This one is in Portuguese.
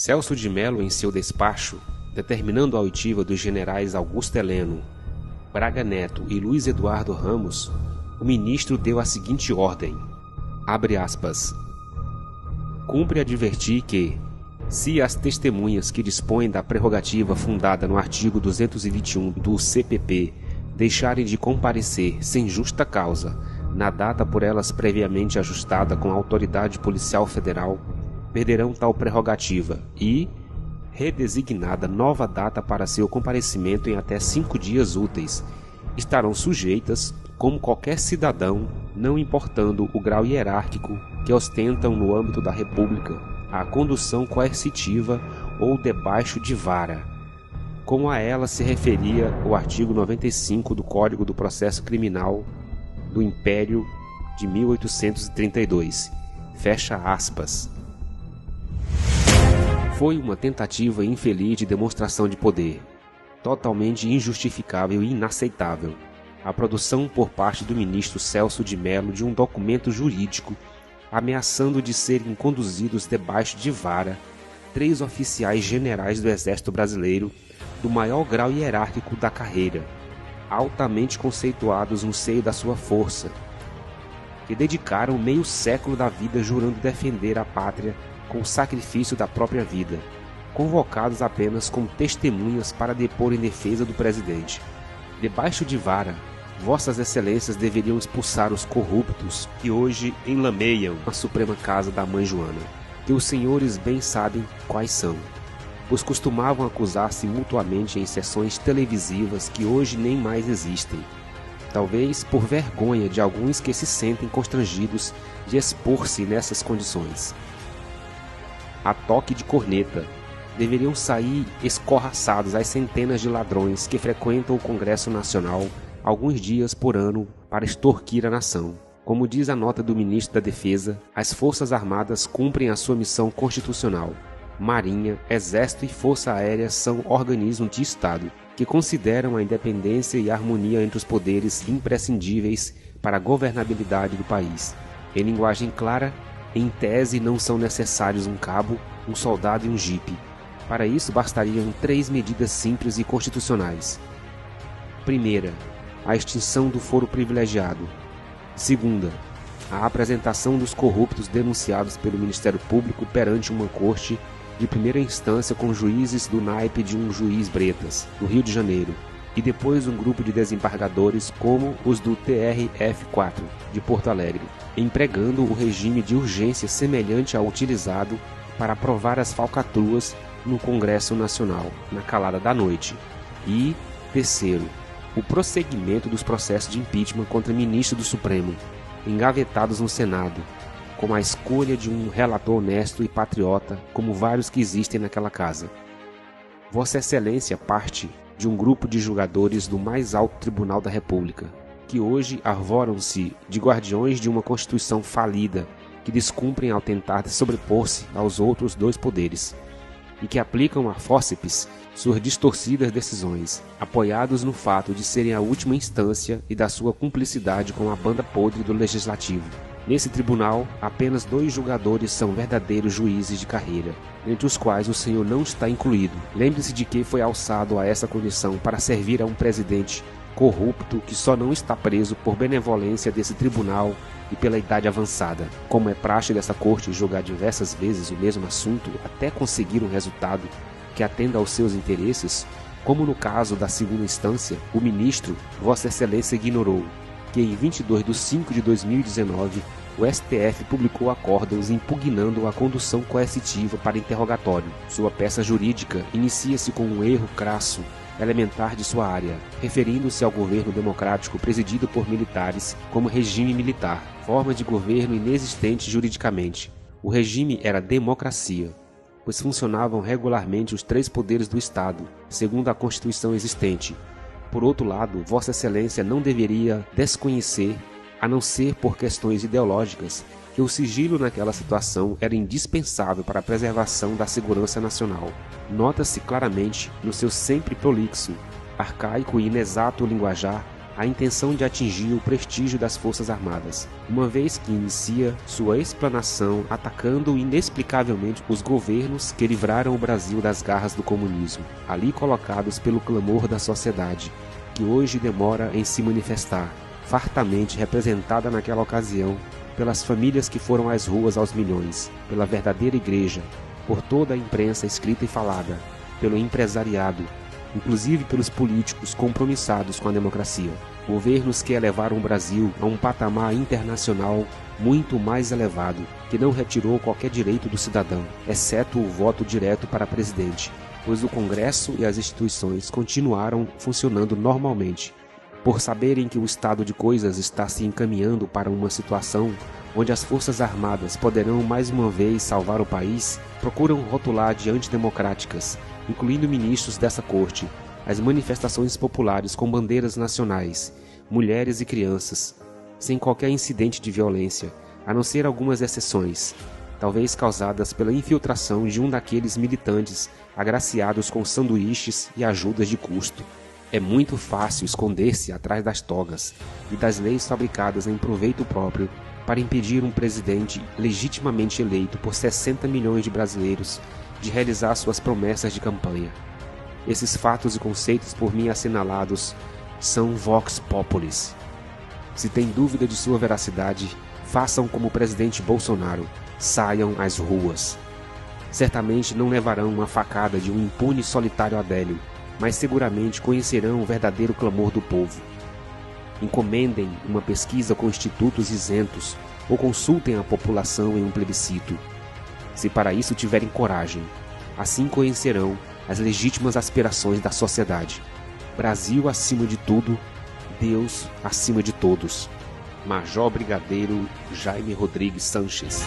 Celso de Mello, em seu despacho, determinando a oitiva dos generais Augusto Heleno, Braga Neto e Luiz Eduardo Ramos, o ministro deu a seguinte ordem, abre aspas, cumpre advertir que, se as testemunhas que dispõem da prerrogativa fundada no artigo 221 do CPP deixarem de comparecer sem justa causa, na data por elas previamente ajustada com a autoridade policial federal, perderão tal prerrogativa e, redesignada nova data para seu comparecimento em até 5 dias úteis, estarão sujeitas, como qualquer cidadão, não importando o grau hierárquico que ostentam no âmbito da República, à condução coercitiva ou debaixo de vara, como a ela se referia o artigo 95 do Código do Processo Criminal do Império de 1832. Fecha aspas. Foi uma tentativa infeliz de demonstração de poder, totalmente injustificável e inaceitável, a produção por parte do ministro Celso de Mello de um documento jurídico ameaçando de serem conduzidos debaixo de vara 3 oficiais generais do Exército Brasileiro do maior grau hierárquico da carreira, altamente conceituados no seio da sua força, que dedicaram meio século da vida jurando defender a pátria com o sacrifício da própria vida, convocados apenas como testemunhas para depor em defesa do presidente. Debaixo de vara, Vossas Excelências deveriam expulsar os corruptos que hoje enlameiam a Suprema Casa da Mãe Joana, que os senhores bem sabem quais são, pois costumavam acusar-se mutuamente em sessões televisivas que hoje nem mais existem, talvez por vergonha de alguns que se sentem constrangidos de expor-se nessas condições. A toque de corneta, deveriam sair escorraçados as centenas de ladrões que frequentam o Congresso Nacional alguns dias por ano para extorquir a nação. Como diz a nota do ministro da Defesa, as Forças Armadas cumprem a sua missão constitucional. Marinha, Exército e Força Aérea são organismos de Estado que consideram a independência e a harmonia entre os poderes imprescindíveis para a governabilidade do país. Em linguagem clara, em tese não são necessários um cabo, um soldado e um jipe. Para isso bastariam 3 medidas simples e constitucionais. Primeira, a extinção do foro privilegiado. Segunda, a apresentação dos corruptos denunciados pelo Ministério Público perante uma corte de primeira instância com juízes do naipe de um juiz Bretas, no Rio de Janeiro, e depois um grupo de desembargadores como os do TRF4, de Porto Alegre, empregando o regime de urgência semelhante ao utilizado para aprovar as falcatruas no Congresso Nacional, na calada da noite. E, terceiro, o prosseguimento dos processos de impeachment contra ministros do Supremo, engavetados no Senado, com a escolha de um relator honesto e patriota, como vários que existem naquela casa. Vossa Excelência parte de um grupo de julgadores do mais alto Tribunal da República, que hoje arvoram-se de guardiões de uma Constituição falida, que descumprem ao tentar sobrepor-se aos outros 2 poderes, e que aplicam a fórceps suas distorcidas decisões, apoiados no fato de serem a última instância e da sua cumplicidade com a banda podre do Legislativo. Nesse tribunal, apenas 2 julgadores são verdadeiros juízes de carreira, entre os quais o senhor não está incluído. Lembre-se de que foi alçado a essa condição para servir a um presidente corrupto que só não está preso por benevolência desse tribunal e pela idade avançada. Como é praxe dessa corte julgar diversas vezes o mesmo assunto até conseguir um resultado que atenda aos seus interesses, como no caso da segunda instância, o ministro, Vossa Excelência, ignorou que em 22 de 5 de 2019 o STF publicou acórdãos impugnando a condução coercitiva para interrogatório. Sua peça jurídica inicia-se com um erro crasso elementar de sua área, referindo-se ao governo democrático presidido por militares como regime militar, forma de governo inexistente juridicamente. O regime era democracia, pois funcionavam regularmente os 3 poderes do Estado, segundo a Constituição existente. Por outro lado, Vossa Excelência não deveria desconhecer, a não ser por questões ideológicas, que o sigilo naquela situação era indispensável para a preservação da segurança nacional. Nota-se claramente, no seu sempre prolixo, arcaico e inexato linguajar, a intenção de atingir o prestígio das Forças Armadas, uma vez que inicia sua explanação atacando inexplicavelmente os governos que livraram o Brasil das garras do comunismo, ali colocados pelo clamor da sociedade, que hoje demora em se manifestar, fartamente representada naquela ocasião pelas famílias que foram às ruas aos milhões, pela verdadeira igreja, por toda a imprensa escrita e falada, pelo empresariado, inclusive pelos políticos compromissados com a democracia. Governos que elevaram o Brasil a um patamar internacional muito mais elevado, que não retirou qualquer direito do cidadão, exceto o voto direto para presidente, pois o Congresso e as instituições continuaram funcionando normalmente. Por saberem que o estado de coisas está se encaminhando para uma situação onde as Forças Armadas poderão mais uma vez salvar o país, procuram rotular de antidemocráticas, incluindo ministros dessa corte, as manifestações populares com bandeiras nacionais, mulheres e crianças, sem qualquer incidente de violência, a não ser algumas exceções, talvez causadas pela infiltração de um daqueles militantes agraciados com sanduíches e ajudas de custo. É muito fácil esconder-se atrás das togas e das leis fabricadas em proveito próprio para impedir um presidente legitimamente eleito por 60 milhões de brasileiros de realizar suas promessas de campanha. Esses fatos e conceitos por mim assinalados são vox populis. Se tem dúvida de sua veracidade, façam como o presidente Bolsonaro, saiam às ruas. Certamente não levarão uma facada de um impune solitário Adélio, mas seguramente conhecerão o verdadeiro clamor do povo. Encomendem uma pesquisa com institutos isentos ou consultem a população em um plebiscito. Se para isso tiverem coragem, assim conhecerão as legítimas aspirações da sociedade. Brasil acima de tudo, Deus acima de todos. Major Brigadeiro Jaime Rodrigues Sanches.